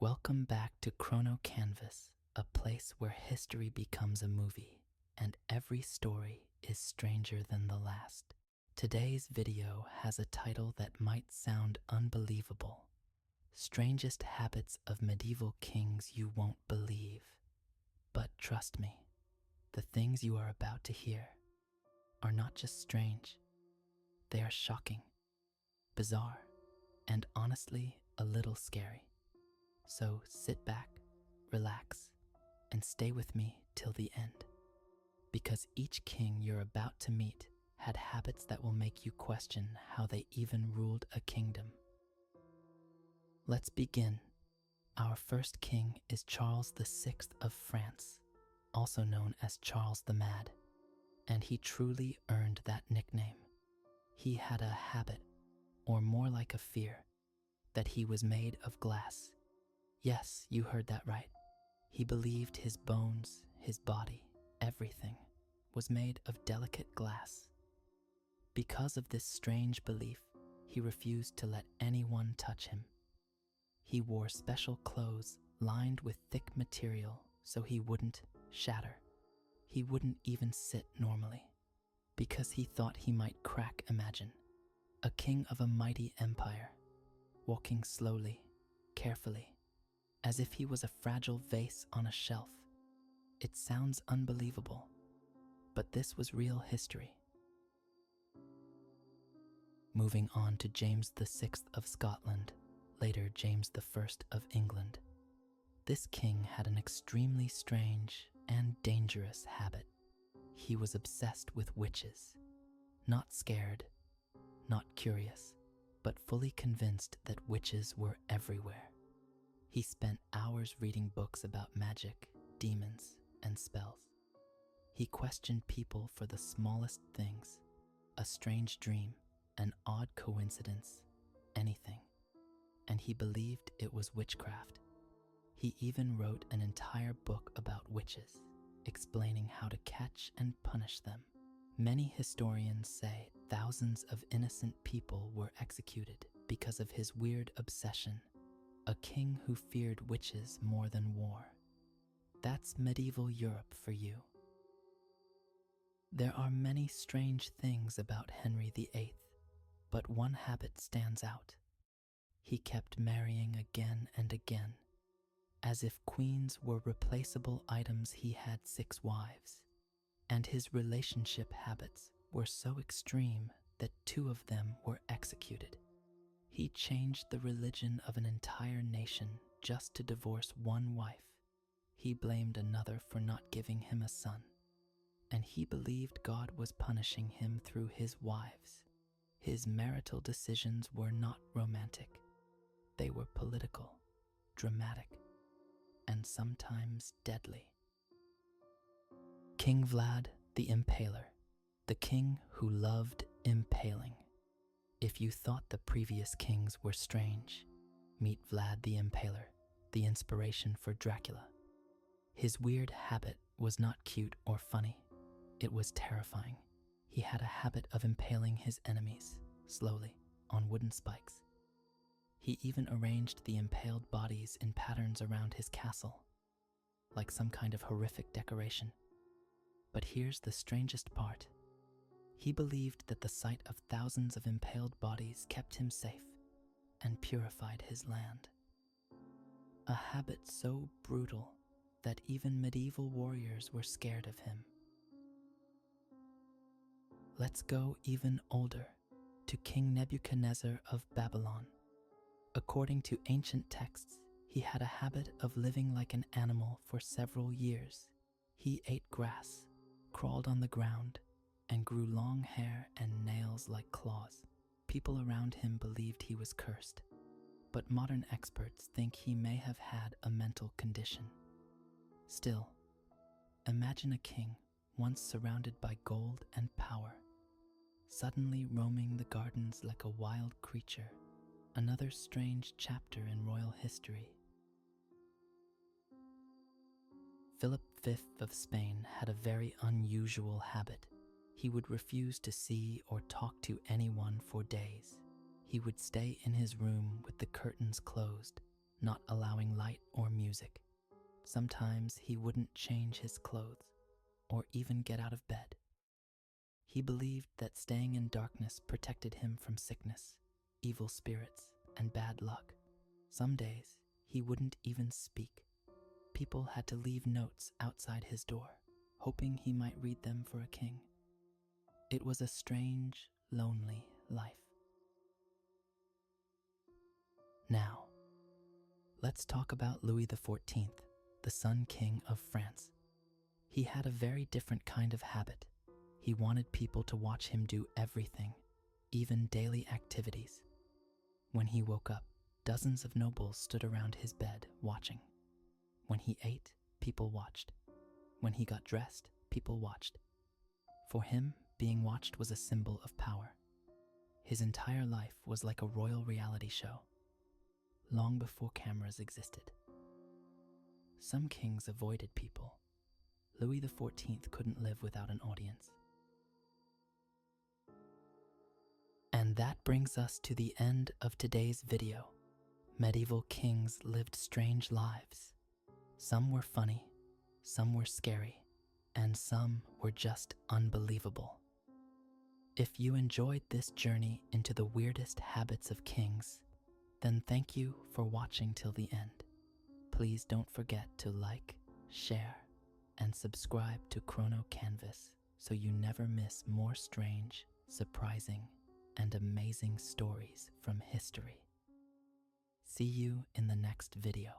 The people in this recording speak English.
Welcome back to Krono Canvas, a place where history becomes a movie and every story is stranger than the last. Today's video has a title that might sound unbelievable. Strangest Habits of Medieval Kings You Won't Believe. But trust me, the things you are about to hear are not just strange. They are shocking, bizarre, and honestly a little scary. So sit back, relax, and stay with me till the end. Because each king you're about to meet had habits that will make you question how they even ruled a kingdom. Let's begin. Our first king is Charles VI of France, also known as Charles the Mad, and he truly earned that nickname. He had a habit, or more like a fear, that he was made of glass. Yes, you heard that right. He believed his bones, his body, everything was made of delicate glass. Because of this strange belief, he refused to let anyone touch him. He wore special clothes lined with thick material so he wouldn't shatter. He wouldn't even sit normally, because he thought he might crack. Imagine a king of a mighty empire, walking slowly, carefully, as if he was a fragile vase on a shelf. It sounds unbelievable, but this was real history. Moving on to James VI of Scotland, later James I of England. This king had an extremely strange and dangerous habit. He was obsessed with witches, not scared, not curious, but fully convinced that witches were everywhere. He spent hours reading books about magic, demons, and spells. He questioned people for the smallest things, a strange dream, an odd coincidence, anything. And he believed it was witchcraft. He even wrote an entire book about witches, explaining how to catch and punish them. Many historians say thousands of innocent people were executed because of his weird obsession. A king who feared witches more than war. That's medieval Europe for you. There are many strange things about Henry VIII, but one habit stands out. He kept marrying again and again. As if queens were replaceable items, he had 6 wives. And his relationship habits were so extreme that 2 of them were executed. He changed the religion of an entire nation just to divorce 1 wife. He blamed another for not giving him a son. And he believed God was punishing him through his wives. His marital decisions were not romantic. They were political, dramatic, and sometimes deadly. King Vlad the Impaler, the king who loved impaling. If you thought the previous kings were strange, meet Vlad the Impaler, the inspiration for Dracula. His weird habit was not cute or funny. It was terrifying. He had a habit of impaling his enemies, slowly, on wooden spikes. He even arranged the impaled bodies in patterns around his castle, like some kind of horrific decoration. But here's the strangest part. He believed that the sight of thousands of impaled bodies kept him safe and purified his land. A habit so brutal that even medieval warriors were scared of him. Let's go even older, to King Nebuchadnezzar of Babylon. According to ancient texts, he had a habit of living like an animal for several years. He ate grass, crawled on the ground, and grew long hair and nails like claws. People around him believed he was cursed, but modern experts think he may have had a mental condition. Still, imagine a king once surrounded by gold and power, suddenly roaming the gardens like a wild creature. Another strange chapter in royal history. Philip V of Spain had a very unusual habit. He would refuse to see or talk to anyone for days. He would stay in his room with the curtains closed, not allowing light or music. Sometimes he wouldn't change his clothes or even get out of bed. He believed that staying in darkness protected him from sickness, evil spirits, and bad luck. Some days, he wouldn't even speak. People had to leave notes outside his door, hoping he might read them for a king. It was a strange, lonely life. Now, let's talk about Louis XIV, the Sun King of France. He had a very different kind of habit. He wanted people to watch him do everything, even daily activities. When he woke up, dozens of nobles stood around his bed watching. When he ate, people watched. When he got dressed, people watched. For him, being watched was a symbol of power. His entire life was like a royal reality show, long before cameras existed. Some kings avoided people. Louis XIV couldn't live without an audience. And that brings us to the end of today's video. Medieval kings lived strange lives. Some were funny, some were scary, and some were just unbelievable. If you enjoyed this journey into the weirdest habits of kings, then thank you for watching till the end. Please don't forget to like, share, and subscribe to Krono Canvas so you never miss more strange, surprising, and amazing stories from history. See you in the next video.